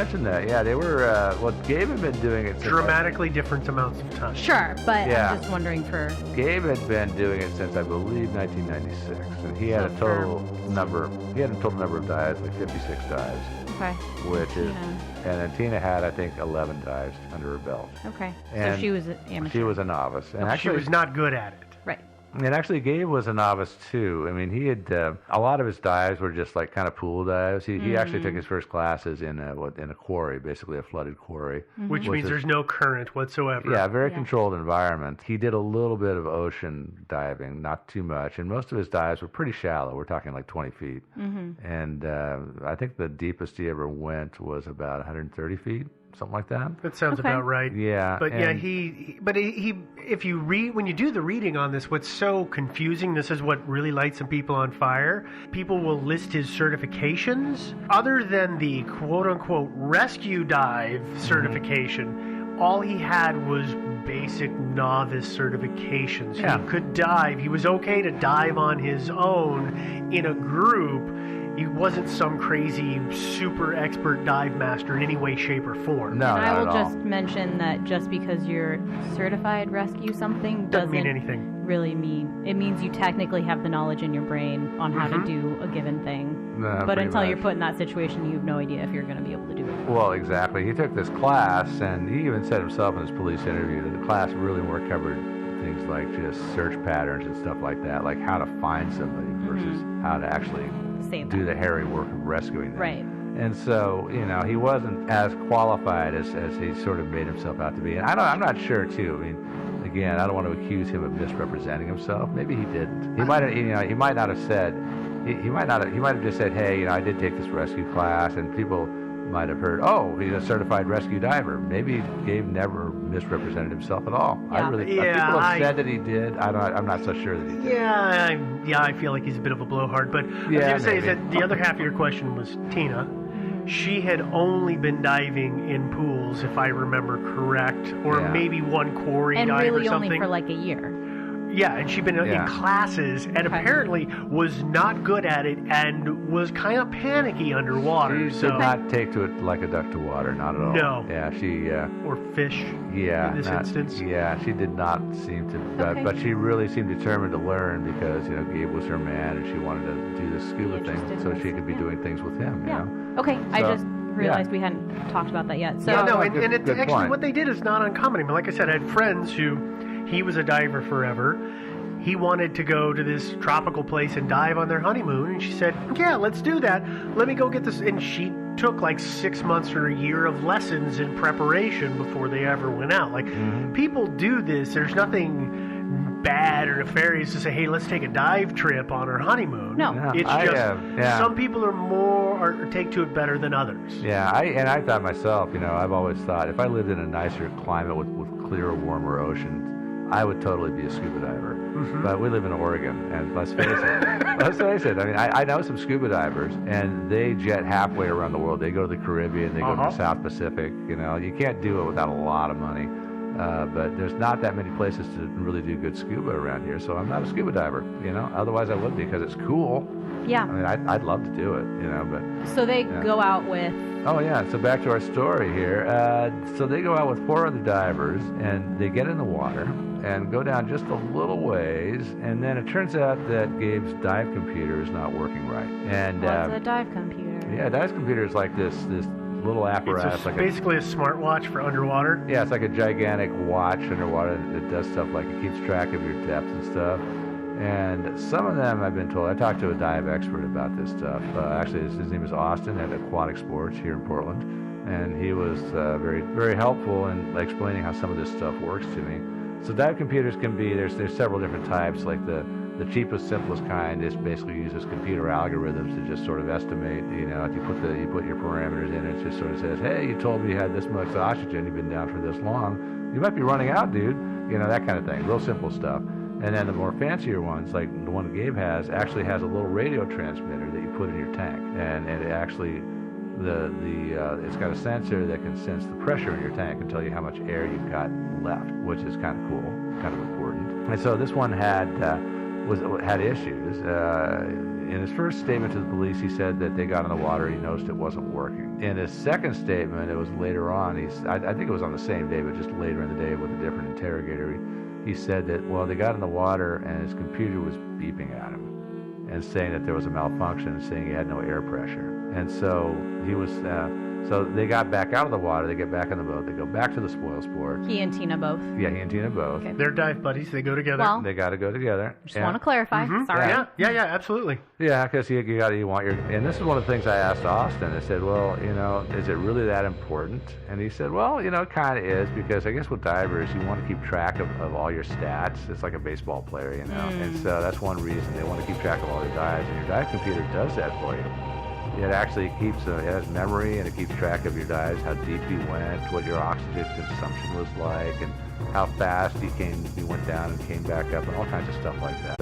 mention that. Yeah, they were. Gabe had been doing it since Dramatically different amounts of time. Sure, but Yeah. I'm just wondering for... Gabe had been doing it since I believe 1996, and he had a total number. He had a total number of dives, like 56 dives. Okay. Which is, Tina. and then Tina had, I think, 11 dives under her belt. Okay. And so she was an amateur. She was a novice, and She actually, was not good at it. Right. and actually, Gabe was a novice too. I mean, he had a lot of his dives were just like kind of pool dives. He actually took his first classes in a quarry, basically a flooded quarry, Which means there's no current whatsoever. yeah, very controlled environment. He did a little bit of ocean diving, not too much, and most of his dives were pretty shallow. We're talking like 20 feet. And I think the deepest he ever went was about 130 feet, something like that. That sounds Okay. about right. Yeah, But yeah, and- he if you read, when you do the reading on this, what's so confusing, this is what really lights some people on fire. People will list his certifications. Other than the quote unquote rescue dive certification, all he had was basic novice certifications. Yeah. He could dive. He was okay to dive on his own in a group. He wasn't some crazy super expert dive master in any way, shape, or form. No, And not I will at all. just mention that just because you're certified rescue something Doesn't mean anything. really mean... It means you technically have the knowledge in your brain on how to do a given thing. No, but pretty until you're much. put in that situation, you have no idea if you're going to be able to do it. Well, exactly. He took this class, and he even said himself in his police interview that the class really more covered things like just search patterns and stuff like that, like how to find somebody versus how to actually Save do them. the hairy work of rescuing them. Right. And so, he wasn't as qualified as he sort of made himself out to be. And I'm not sure, too. I mean, again, I don't want to accuse him of misrepresenting himself. Maybe he didn't. He might have, he might not have said, he might have just said, hey, I did take this rescue class, and people might have heard, oh, he's a certified rescue diver. Maybe Gabe never misrepresented himself at all. Yeah. People have said that he did. I'm not so sure that he did. Yeah, I feel like he's a bit of a blowhard. But what I was Yeah, going to say is maybe. that the other half of your question was Tina. She had only been diving in pools, if I remember correct, or Yeah. maybe one quarry And dive really or something. only for like a year. Yeah, and she'd been Yeah. in classes and Okay. apparently was not good at it and was kind of panicky underwater. She so did not take to it like a duck to water, not at all. No. Yeah, she... or fish Yeah, in this instance. Yeah, she did not seem to, Okay. but she really seemed determined to learn because Gabe was her man, and she wanted to do this scuba Be thing interested so in she this, could be yeah. doing things with him. Yeah. You know? Okay, I So, just realized we hadn't talked about that yet. So Yeah, no, no, and, good- and it's good actually point. what they did is not uncommon. I mean, like I said, I had friends who, he was a diver forever. He wanted to go to this tropical place and dive on their honeymoon, and she said, yeah, let's do that. Let me go get this. And she took like 6 months or a year of lessons in preparation before they ever went out. Like, people do this. There's nothing bad or nefarious to say, hey, let's take a dive trip on our honeymoon. No. Yeah, It's I, just yeah. some people are or take to it better than others. Yeah, I thought myself, I've always thought if I lived in a nicer climate with clearer, warmer oceans, I would totally be a scuba diver. But we live in Oregon, and let's face it. I mean, I know some scuba divers, and they jet halfway around the world. They go to the Caribbean, they go to the South Pacific. You can't do it without a lot of money. But there's not that many places to really do good scuba around here, so I'm not a scuba diver. Otherwise I would be because it's cool. yeah. I mean, I'd love to do it. But. So they go out with... Oh, yeah, so back to our story here. So they go out with 4 other divers, and they get in the water and go down just a little ways, and then it turns out that Gabe's dive computer is not working right. And What's a dive computer? yeah, dive computer is like this little apparatus. It's like basically a smartwatch for underwater. yeah, it's like a gigantic watch underwater that does stuff like it keeps track of your depth and stuff. And some of them, I've been told, I talked to a dive expert about this stuff. Actually, his name is Austin at Aquatic Sports here in Portland. And he was very, very helpful in explaining how some of this stuff works to me. So dive computers can be, there's several different types. Like the cheapest, simplest kind is basically uses computer algorithms to just sort of estimate, if you put your parameters in, it just sort of says, hey, you told me you had this much oxygen, you've been down for this long, you might be running out, dude. That kind of thing, real simple stuff. And then the more fancier ones, like the one that Gabe has, actually has a little radio transmitter that you put in your tank, and it actually, it's got a sensor that can sense the pressure in your tank and tell you how much air you've got left, which is kind of cool, kind of important. And so this one had issues. in his first statement to the police, he said that they got in the water, he noticed it wasn't working. In his second statement, it was later on, I think it was on the same day, but just later in the day with a different interrogator, he said that, well, they got in the water and his computer was beeping at him and saying that there was a malfunction, saying he had no air pressure. And so he was, so they got back out of the water, they get back on the boat, they go back to the spoil sport. He and Tina both. Yeah, he and Tina both. Okay. They're dive buddies. They go together. Well, They got to go together. just want to clarify. Sorry. yeah, absolutely. Yeah, because you want your, and this is one of the things I asked Austin. I said, well, is it really that important? And he said, well, it kind of is, because I guess with divers, you want to keep track of all your stats. It's like a baseball player, and so that's one reason they want to keep track of all your dives, and your dive computer does that for you. It actually keeps, it has memory, and it keeps track of your dives, how deep you went, what your oxygen consumption was like, and how fast you went down and came back up, and all kinds of stuff like that.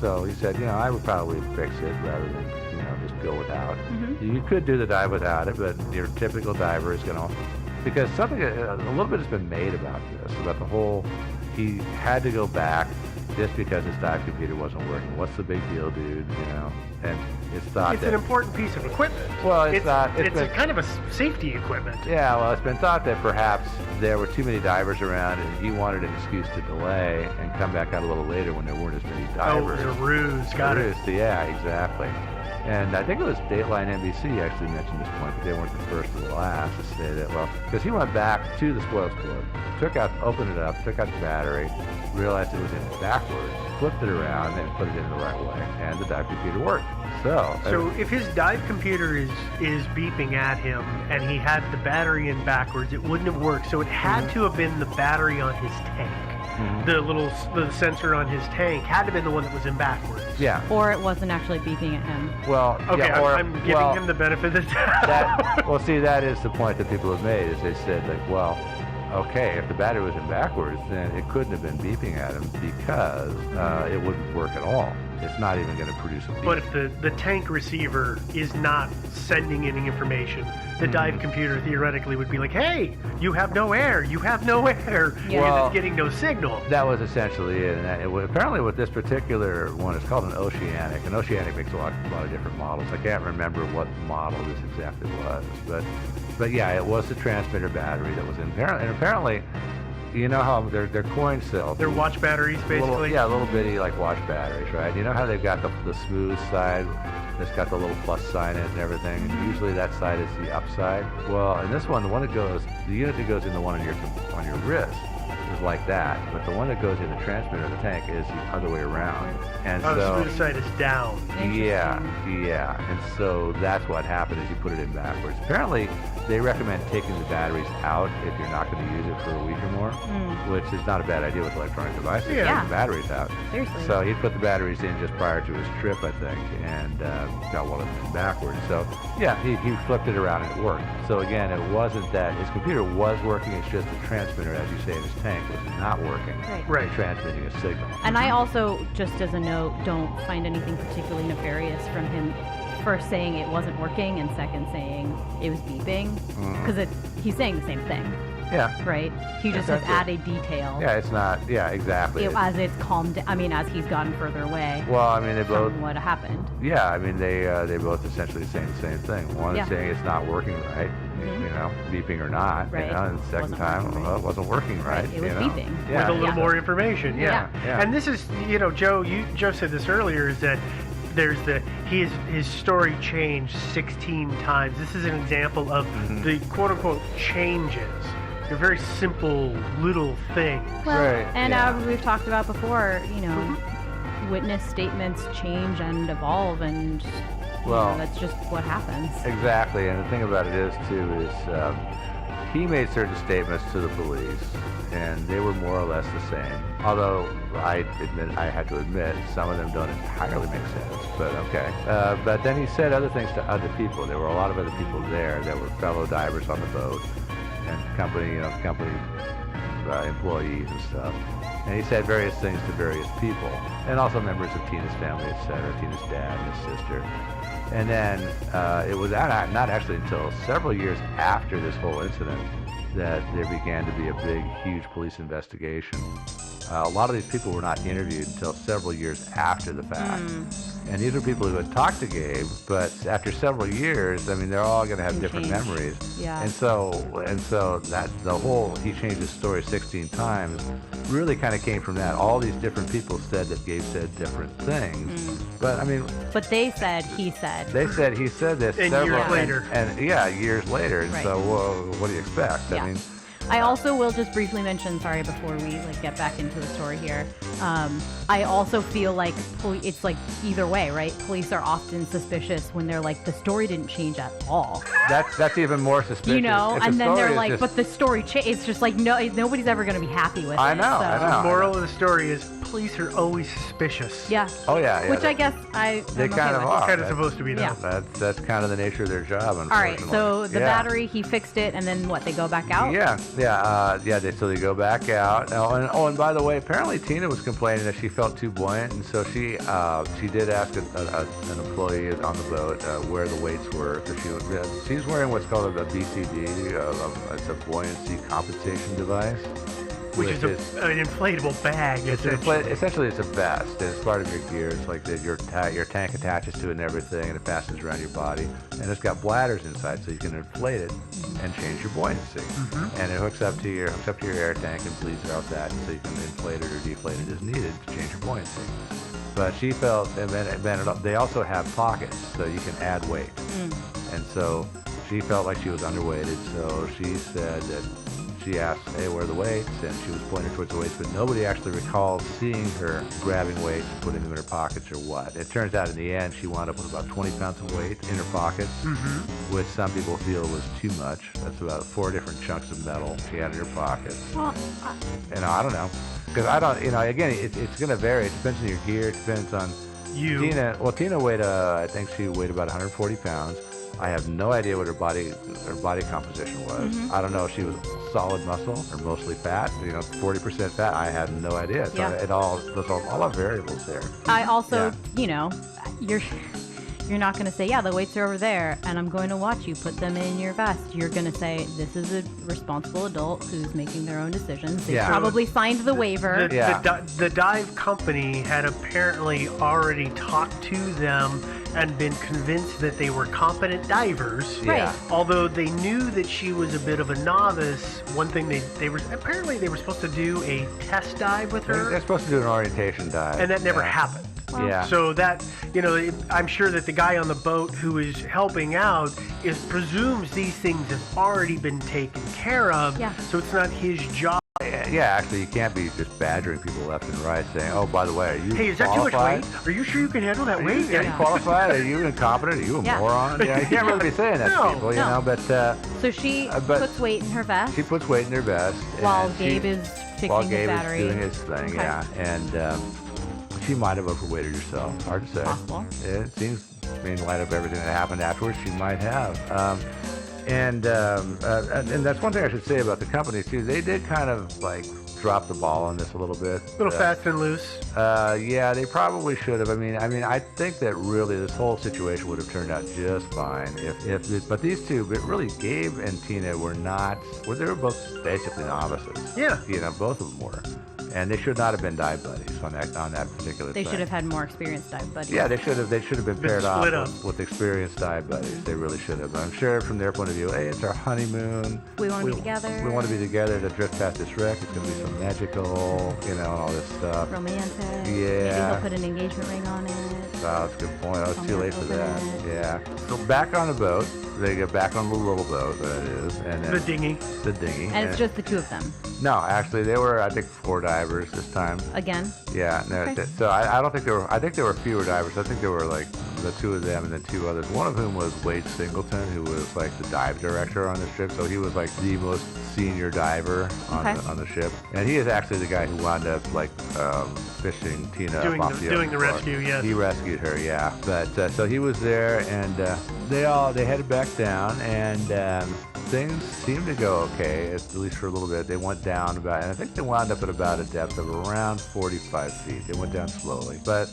So he said, I would probably fix it rather than, just go without. Mm-hmm. You could do the dive without it, but your typical diver is going to, because something, a little bit has been made about this, about the whole, he had to go back just because his dive computer wasn't working. What's the big deal, dude? And it's thought It's that, an important piece of equipment. Well, it's been, a kind of a safety equipment. Yeah, well, it's been thought that perhaps there were too many divers around, and he wanted an excuse to delay and come back out a little later when there weren't as many divers. Oh, it was a ruse. Got it. Yeah, exactly. And I think it was Dateline NBC actually mentioned this point, but they weren't the first or the last to say that, well, because he went back to the spoil sport, opened it up, took out the battery, realized it was in backwards, flipped it around, and put it in the right way, and the dive computer worked. So if his dive computer is beeping at him and he had the battery in backwards, it wouldn't have worked. So it had to have been the battery on his tank. Mm-hmm. The sensor on his tank had to have been the one that was in backwards. Yeah. Or it wasn't actually beeping at him. Well, okay, yeah, I'm giving him the benefit of the doubt. See, that is the point that people have made, is they said, like, well, okay, if the battery was in backwards, then it couldn't have been beeping at him because it wouldn't work at all. It's not even going to produce a beep. But if the tank receiver is not sending any information, the dive computer theoretically would be like, hey, you have no air, because it's getting no signal. That was essentially it. And apparently with this particular one, it's called an Oceanic. An Oceanic makes a lot of different models. I can't remember what model this exactly was. But yeah, it was the transmitter battery that was in there. And apparently, you know how they're coin cells. They're watch batteries, basically? Little bitty like watch batteries, right? You know how they've got the smooth side that's got the little plus sign in it and everything, and usually that side is the upside. Well, in this one, the unit that goes in the one on your wrist is like that, but the one that goes in the transmitter of the tank is the other way around. And the smooth side is down. Yeah. And so that's what happened, is you put it in backwards. Apparently, they recommend taking the batteries out if you're not going to use it for a week or more, which is not a bad idea with electronic devices. Yeah. Take the batteries out. Seriously. So he put the batteries in just prior to his trip, I think, and got one of them backwards. So yeah, he flipped it around and it worked. So again, it wasn't that his computer was working, it's just the transmitter, as you say, in his tank was not working. Right. And transmitting a signal. And I also, just as a note, don't find anything particularly nefarious from him, first saying it wasn't working and second saying it was beeping, because he's saying the same thing. Yeah. Right? He just has added detail. Yeah, it's not. Yeah, exactly. As it's calmed down. I mean, as he's gotten further away. Well, I mean, they both. From what happened. Yeah, I mean, they both essentially saying the same thing. One is saying it's not working right, beeping or not, right. And the second time, it wasn't working right. It was beeping. With a little more information, yeah. And this is, Joe said this earlier, is that there's his story changed 16 times. This is an example of the quote-unquote changes. They're very simple little things. Well, right. And we've talked about before, witness statements change and evolve, and that's just what happens. Exactly, and the thing about it is he made certain statements to the police, and they were more or less the same. Although I had to admit, some of them don't entirely make sense, but okay. But then he said other things to other people. There were a lot of other people there that were fellow divers on the boat, and company employees and stuff. And he said various things to various people, and also members of Tina's family, etc., Tina's dad and his sister. And then it was not actually until several years after this whole incident that there began to be a big, huge police investigation. A lot of these people were not interviewed until several years after the fact. And these are people who had talked to Gabe, but after several years, I mean, they're all going to have Can different change. memories. Yeah. And so that the whole he changed his story 16 times really kind of came from that. All these different people said that Gabe said different things. But I mean, But they said he said. they said he said this And several years later. and yeah, years later. And Right. so, well, what do you expect? Yeah. I mean, I also will just briefly mention, sorry, before we get back into the story here. I also feel like it's like either way, right? Police are often suspicious when they're like, the story didn't change at all, that's even more suspicious. you know. If the And then story they're is like, just- but the story it's just like nobody's ever gonna be happy with I it. know, so. I know. Moral of the story is police are always suspicious. Yeah. oh yeah, Which I guess I'm they okay kind of with. are. Kind of supposed to be Yeah. though. That's kind of the nature of their job. All right. Unfortunately. So the Yeah. battery, he fixed it, and then what? They go back out. Yeah. So they go back out. And by the way, apparently Tina was complaining that she felt too buoyant, and so she did ask an employee on the boat where the weights were. Because she's wearing what's called a BCD, it's a buoyancy compensation device, Which is an inflatable bag. essentially it's a vest. And it's part of your gear. It's like your tank attaches to it and everything, and it fastens around your body. And it's got bladders inside, so you can inflate it and change your buoyancy. And it hooks up to your air tank and bleeds out that, so you can inflate it or deflate it as needed to change your buoyancy. But she felt, and then they also have pockets, so you can add weight. And so she felt like she was underweighted, so she said that she asked, hey, where are the weights? And she was pointing towards the weights, but nobody actually recalls seeing her grabbing weights and putting them in her pockets or what. It turns out in the end, she wound up with about 20 pounds of weight in her pockets, which some people feel was too much. That's about 4 different chunks of metal she had in her pockets. Well, I don't know. Because I don't, again, it's going to vary. It depends on your gear. It depends on You. Tina weighed, I think she weighed about 140 pounds. I have no idea what her body composition was. I don't know if she was solid muscle or mostly fat. 40% fat. I had no idea. So Yeah. those all are variables there. I also, Yeah. You're not going to say, yeah, the weights are over there, and I'm going to watch you put them in your vest. You're going to say, this is a responsible adult who's making their own decisions. They Yeah. probably signed the waiver. The dive company had apparently already talked to them and been convinced that they were competent divers. Right. Yeah. Although they knew that she was a bit of a novice, one thing they were supposed to do a test dive with They're her, supposed to do an orientation dive. and that never Yeah. happened. Yeah. So that, I'm sure that the guy on the boat who is helping out presumes these things have already been taken care of. Yeah. So it's not his job. Yeah, actually, you can't be just badgering people left and right, saying, "Oh, by the way, are you Hey, is that too much qualified? weight? Are you sure you can handle that Are weight? you qualified? Are you incompetent? Are you a Yeah. moron?" Yeah, you can't really be saying that No. to people, No. But So she but puts weight in her vest she puts weight in her vest while and Gabe she- is fixing while his Gabe battery. is doing his thing. Okay. Yeah, and she might have overweighted herself. Hard to say. Possible. It seems, in light of everything that happened afterwards, she might have. And that's one thing I should say about the company too. They did kind of like drop the ball on this a little bit. A little fast and loose. Yeah, they probably should have. I mean, I think that really this whole situation would have turned out just fine but these two, but really Gabe and Tina were not. Well, they were both basically novices. Yeah. Both of them were, and they should not have been dive buddies on that particular They thing. should have had more experienced dive buddies. Yeah, they should have been paired off split up. with experienced dive buddies. They really should have. I'm sure from their point of view, hey, it's our honeymoon. We want to be together. We want to be together to drift past this wreck. It's going to be so magical, all this stuff. Romantic. Yeah. Maybe he'll put an engagement ring on it. Oh, that's a good point. I was I'll too late never for that. open it. Yeah. So back on the boat. They get back on the little boat that it is, and then The dinghy. The dinghy. And it's just the two of them. no, actually, they were I think 4 divers this time. Again. Yeah. No, Okay. so I don't think there were. I think there were fewer divers. I think there were like the 2 of them and then 2 others. One of whom was Wade Singleton, who was like the dive director on the ship. So he was like the most senior diver on, Okay. on the ship, and he is actually the guy who wound up like fishing Tina Doing up off the- the doing the floor. rescue, yes. He rescued her, yeah. But so he was there, and they headed back down, and things seemed to go okay, at least for a little bit. They went down about, and I think they wound up at about a depth of around 45 feet. They went down slowly, but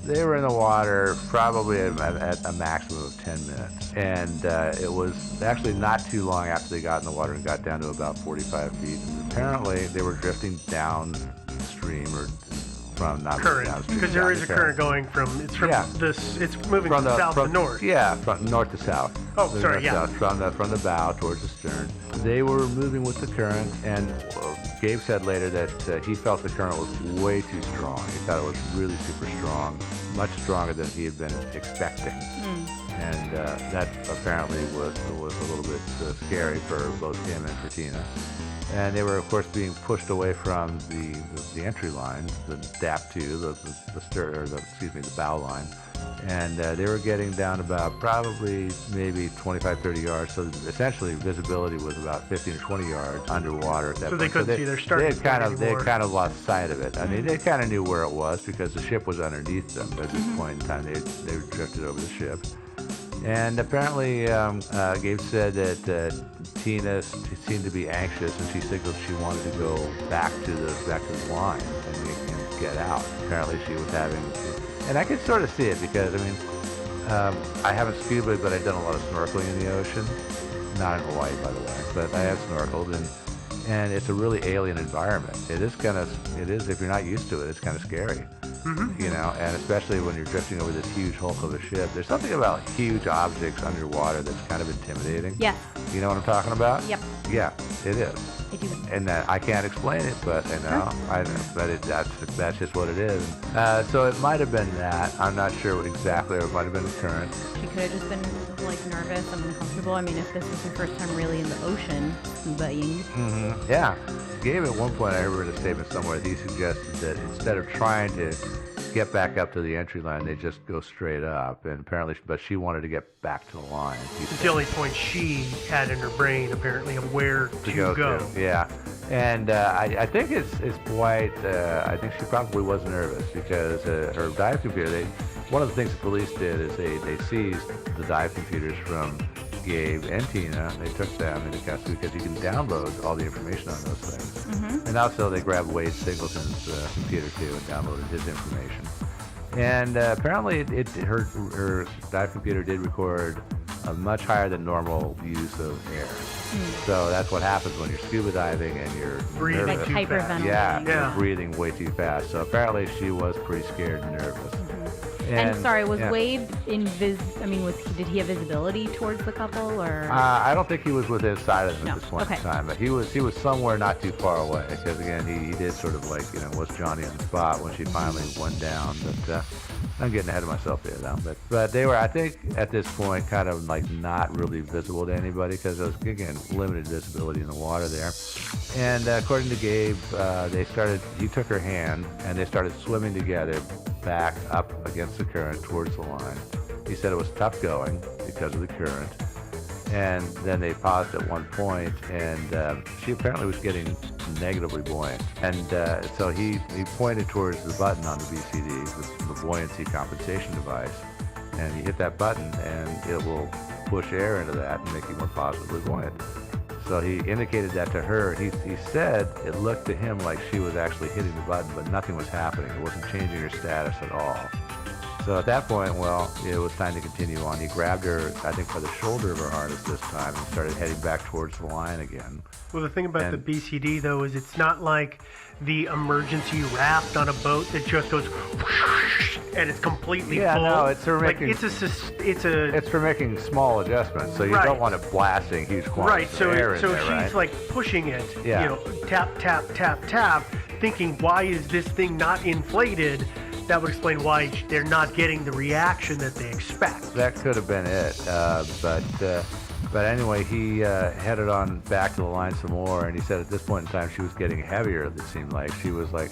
they were in the water probably at a maximum of 10 minutes. And it was actually not too long after they got in the water and got down to about 45 feet. And apparently they were drifting downstream or from not current, downstream, because there down is the a current going from this. It's moving from south to north. Yeah, from north to south. Oh, sorry, yeah. South, from the bow towards the stern. They were moving with the current, and Gabe said later that he felt the current was way too strong. He thought it was really super strong, much stronger than he had been expecting. And that apparently was a little bit scary for both him and for Tina. And they were, of course, being pushed away from the entry line, the DAP2, the bow line. And they were getting down about probably maybe 25, 30 yards. So essentially, visibility was about 15 or 20 yards underwater at that point. So they couldn't see their starting point anymore. They had kind of lost sight of it. I mean, they kind of knew where it was because the ship was underneath them. At this point in time, they drifted over the ship. And apparently, Gabe said that Tina seemed to be anxious, and she signaled she wanted to go back to the line and get out. Apparently, she was having, and I could sort of see it because I mean, I haven't scuba, but I've done a lot of snorkeling in the ocean. Not in Hawaii, by the way, but I have snorkeled, and it's a really alien environment. It is if you're not used to it, it's kind of scary. You know, and especially when you're drifting over this huge hulk of a ship. There's something about huge objects underwater that's kind of intimidating. Yes. You know what I'm talking about? Yep. Yeah, it is. I do. And I can't explain it, but that's just what it is. So it might have been that. I'm not sure exactly, or it might have been the current. She could have just been like nervous and uncomfortable. I mean, if this was her first time really in the ocean, scuba-ing. Yeah. Gabe, at one point, I heard a statement somewhere. He suggested that instead of trying to get back up to the entry line, they just go straight up. And apparently, but she wanted to get back to the line. It's the only point she had in her brain, apparently, of where to go. Yeah. And I think it's quite. I think she probably was nervous because her dive computer. One of the things the police did is they seized the dive computers from Gabe and Tina. They took them into custody because you can download all the information on those things. And also they grabbed Wade Singleton's computer too and downloaded his information. And apparently her dive computer did record a much higher than normal use of air. So that's what happens when you're scuba diving and you're breathing nervous. Like hyperventilating. Yeah, you're breathing way too fast. So apparently she was pretty scared and nervous. And sorry, was Wade did he have visibility towards the couple, or? I don't think he was within sight of them at this point Okay. in time, but he was somewhere not too far away because again he did sort of like was Johnny on the spot when she finally went down. But I'm getting ahead of myself there now. But they were, I think, at this point kind of like not really visible to anybody because there was again limited visibility in the water there. And according to Gabe, he took her hand and they started swimming together back up against the current towards the line. He said it was tough going because of the current. And then they paused at one point, and she apparently was getting negatively buoyant. And so he pointed towards the button on the BCD, the buoyancy compensation device, and he hit that button, and it will push air into that and make you more positively buoyant. So he indicated that to her. He said it looked to him like she was actually hitting the button, but nothing was happening. It wasn't changing her status at all. So at that point, well, it was time to continue on. He grabbed her, I think, by the shoulder of her harness this time and started heading back towards the line again. Well, the thing about the BCD, though, is it's not like the emergency raft on a boat that just goes whoosh, and it's completely full. No, it's for making it's for making small adjustments. So you don't want it blasting huge quantities of air in there, she's right? like pushing it, tap, tap, tap, tap, thinking, why is this thing not inflated? That would explain why they're not getting the reaction that they expect. That could have been it, but anyway, he headed on back to the line some more, and he said at this point in time she was getting heavier. It seemed like she was like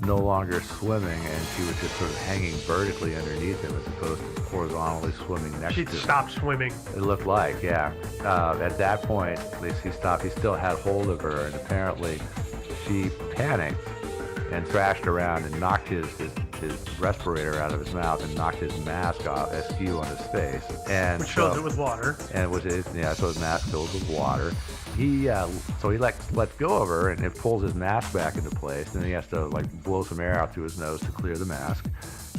no longer swimming, and she was just sort of hanging vertically underneath him as opposed to horizontally swimming next to him. She'd stopped swimming. It looked like, yeah. At that point, at least he stopped. He still had hold of her, and apparently she panicked and thrashed around and knocked his respirator out of his mouth and knocked his mask off, askew on his face. And which fills it with water. And so his mask filled with water. He lets go of her, and it pulls his mask back into place. And then he has to like blow some air out through his nose to clear the mask.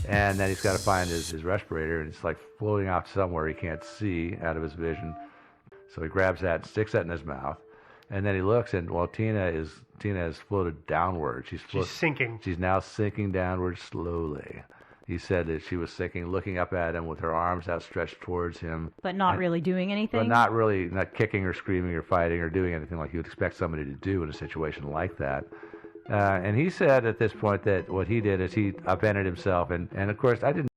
And then he's got to find his respirator, and it's like floating off somewhere he can't see out of his vision. So he grabs that and sticks that in his mouth. And then he looks, and well, Tina has floated downward. She's sinking. She's now sinking downward slowly. He said that she was sinking, looking up at him with her arms outstretched towards him. But not really doing anything? But not kicking or screaming or fighting or doing anything like you would expect somebody to do in a situation like that. And he said at this point that what he did is he upended himself. And of course, I didn't